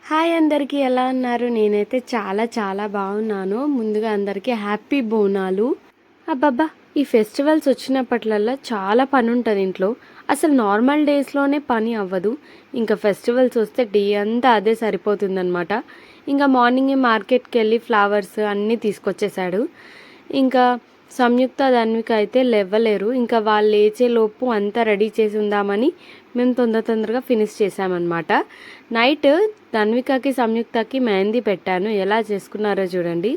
Hi అందరికీ ఎలా ఉన్నారు? నేనైతే చాలా బాగున్నాను. ముందుగా అందరికీ హ్యాపీ బోనాలు. అబ్బబ్బా! ఈ ఫెస్టివల్స్ వచ్చినప్పట్లల్లా చాలా పని ఉంటుంది ఇంట్లో. అసలు నార్మల్ డేస్లోనే పని అవ్వదు. ఇంకా ఫెస్టివల్స్ వస్తే డే అంతా అదే సరిపోతుందన్నమాట. ఇంకా మార్నింగే మార్కెట్కి వెళ్ళి ఫ్లవర్స్ అన్నీ తీసుకొచ్చేసాడు. ఇంకా సంయుక్త ధన్విక అయితే లేవలేరు. ఇంకా వాళ్ళు లేచేలోపు అంతా రెడీ చేసి ఉందామని మేము తొందరగా ఫినిష్ చేసామన్నమాట. నైట్ ధన్వికకి సంయుక్తకి మెహందీ పెట్టాను. ఎలా చేసుకున్నారో చూడండి.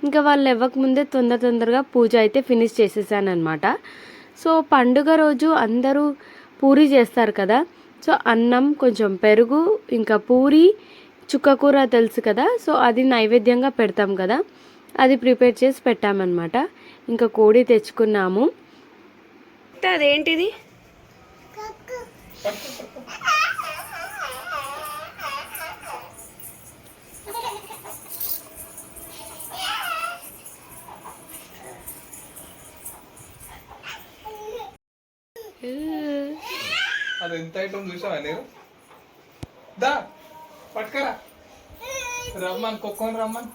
ఇంకా వాళ్ళు ఇవ్వకముందే తొందరగా పూజ అయితే ఫినిష్ చేసేసాను అనమాట. సో పండుగ రోజు అందరూ పూరి చేస్తారు కదా. సో అన్నం, కొంచెం పెరుగు, ఇంకా పూరి, చుక్కకూర తెలుసు కదా. సో అది నైవేద్యంగా పెడతాం కదా, అది ప్రిపేర్ చేసి పెట్టామన్నమాట. ఇంకా కోడి తెచ్చుకున్నాము. అదేంటిది? అది ఎంత ఐటమ్ చూసావా నేను? దా పట్టుకరా, రమ్మని కుక్కని రమ్మని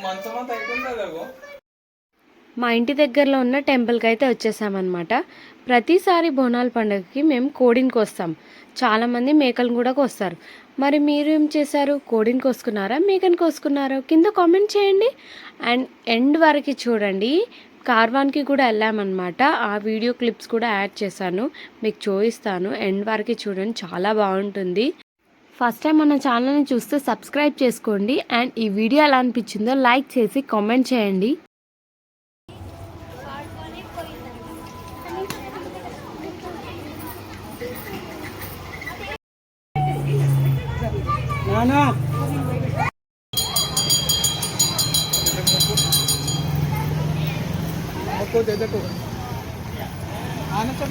మంచం అంత ఐటమ్ కదాగో. మా ఇంటి దగ్గరలో ఉన్న టెంపుల్కి అయితే వచ్చేసామన్నమాట. ప్రతిసారి బోనాల పండుగకి మేము కోడిని కోస్తాం. చాలామంది మేకలను కూడా కోస్తారు. మరి మీరు ఏం చేశారు? కోడిని కోసుకున్నారా, మేకను కోసుకున్నారా? కింద కామెంట్ చేయండి. అండ్ ఎండ్ వరకు చూడండి. కార్వాన్కి కూడా వెళ్ళామన్నమాట. ఆ వీడియో క్లిప్స్ కూడా యాడ్ చేశాను, మీకు చూపిస్తాను. ఎండ్ వరకు చూడండి, చాలా బాగుంటుంది. ఫస్ట్ టైం మన ఛానల్ని చూస్తే సబ్స్క్రైబ్ చేసుకోండి. అండ్ ఈ వీడియో ఎలా అనిపించిందో లైక్ చేసి కామెంట్ చేయండి. నానా देखो आने से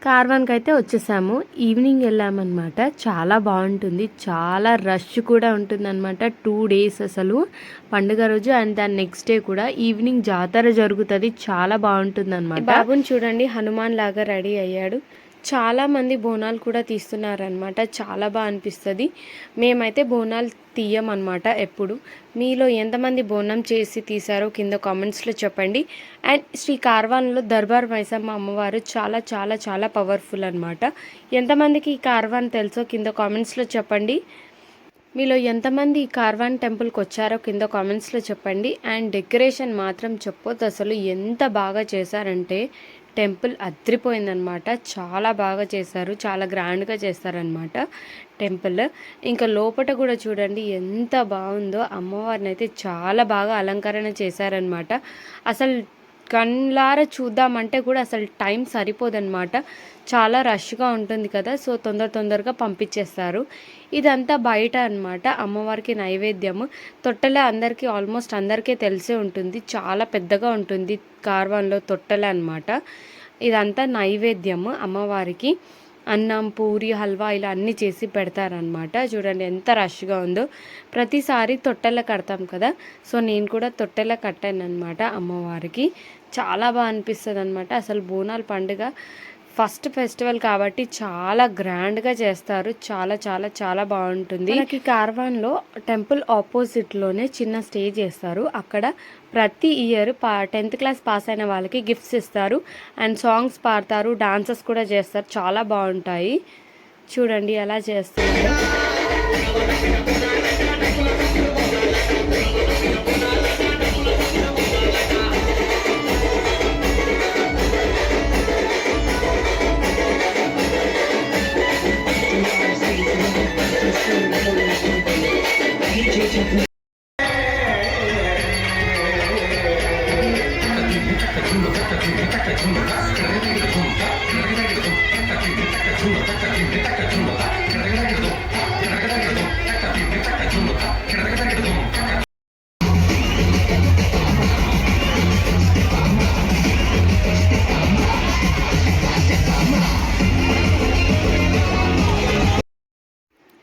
కార్వాన్కి అయితే వచ్చేసాము. ఈవినింగ్ వెళ్ళామన్నమాట. చాలా బాగుంటుంది, చాలా రష్ కూడా ఉంటుందన్నమాట. 2 days అసలు పండుగ రోజు అండ్ దాని నెక్స్ట్ డే కూడా ఈవినింగ్ జాతర జరుగుతుంది. చాలా బాగుంటుంది అనమాట. బాబుని చూడండి, హనుమాన్ లాగా రెడీ అయ్యాడు. చాలామంది బోనాలు కూడా తీస్తున్నారనమాట. చాలా బాగా అనిపిస్తుంది. మేమైతే బోనాలు తీయమన్నమాట ఎప్పుడు. మీలో ఎంతమంది బోనం చేసి తీసారో కింద కామెంట్స్లో చెప్పండి. అండ్ శ్రీ కార్వాన్లో దర్బార్ మైసమ్మ అమ్మవారు చాలా పవర్ఫుల్ అనమాట. ఎంతమందికి ఈ కార్వాన్ తెలుసో కింద కామెంట్స్లో చెప్పండి. మీలో ఎంతమంది ఈ కార్వాన్ టెంపుల్కి వచ్చారో కింద కామెంట్స్లో చెప్పండి. అండ్ డెకరేషన్ మాత్రం చెప్పొద్దు, అసలు ఎంత బాగా చేశారంటే టెంపుల్ అద్రిపోయిందనమాట. చాలా బాగా చేశారు, చాలా గ్రాండ్గా చేస్తారనమాట టెంపుల్. ఇంకా లోపల కూడా చూడండి ఎంత బాగుందో. అమ్మవారిని అయితే చాలా బాగా అలంకరణ చేశారనమాట. అసలు కళ్ళారా చూద్దామంటే కూడా అసలు టైం సరిపోదన్నమాట. చాలా రష్గా ఉంటుంది కదా. సో తొందరగా పంపించేస్తారు. ఇదంతా బయట అనమాట. అమ్మవారికి నైవేద్యము తొట్టెల అందరికీ ఆల్మోస్ట్ అందరికీ తెలిసే ఉంటుంది. చాలా పెద్దగా ఉంటుంది కార్వాన్లో తొట్టెల అనమాట. ఇదంతా నైవేద్యము అమ్మవారికి. అన్నం, పూరి, హల్వా ఇలా అన్నీ చేసి పెడతారనమాట. చూడండి ఎంత రష్గా ఉందో. ప్రతిసారి తొట్టెల కడతాం కదా. సో నేను కూడా తొట్టెల కట్టాను అనమాట అమ్మవారికి. చాలా బాగా అనిపిస్తుంది అనమాట. అసలు బోనాల పండుగ ఫస్ట్ ఫెస్టివల్ కాబట్టి చాలా గ్రాండ్గా చేస్తారు. చాలా బాగుంటుంది. మనకి కార్వాన్లో టెంపుల్ ఆపోజిట్లోనే చిన్న స్టేజ్ చేస్తారు. అక్కడ ప్రతి ఇయర్ 10th క్లాస్ పాస్ అయిన వాళ్ళకి గిఫ్ట్స్ ఇస్తారు. అండ్ సాంగ్స్ పాడతారు, డాన్సెస్ కూడా చేస్తారు. చాలా బాగుంటాయి. చూడండి ఎలా చేస్తున్నారు.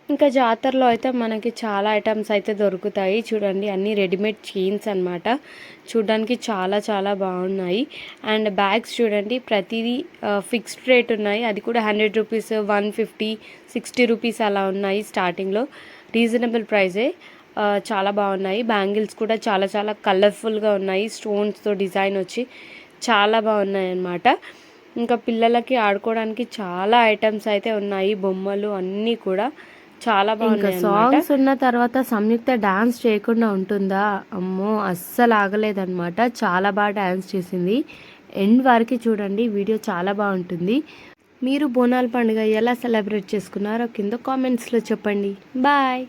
ఇంకా జాతరలో అయితే మనకి చాలా ఐటమ్స్ అయితే దొరుకుతాయి. చూడండి అన్నీ రెడీమేడ్ చైన్స్ అన్నమాట. చూడడానికి చాలా చాలా బాగున్నాయి. అండ్ బ్యాగ్స్ చూడండి ప్రతిదీ ఫిక్స్డ్ రేట్ ఉన్నాయి. అది కూడా 100 రూపీస్, 150, 60 రూపీస్ అలా ఉన్నాయి. స్టార్టింగ్లో రీజనబుల్ ప్రైజే. చాలా బాగున్నాయి. బ్యాంగిల్స్ కూడా చాలా చాలా కలర్ఫుల్గా ఉన్నాయి. స్టోన్స్తో డిజైన్ వచ్చి చాలా బాగున్నాయి అన్నమాట. ఇంకా పిల్లలకి ఆడుకోవడానికి చాలా ఐటమ్స్ అయితే ఉన్నాయి. బొమ్మలు అన్నీ కూడా చాలా బాగున్నాయి. సాంగ్స్ ఉన్న తర్వాత సంయుక్త డాన్స్ చేయకుండా ఉంటుందా? అమ్మో అస్సలు ఆగలేదన్నమాట. చాలా బాగా డాన్స్ చేసింది. ఎండ్ వరకు చూడండి, వీడియో చాలా బాగుంటుంది. మీరు బోనాల పండుగ ఎలా సెలబ్రేట్ చేసుకున్నారో కింద కామెంట్స్లో చెప్పండి. బాయ్.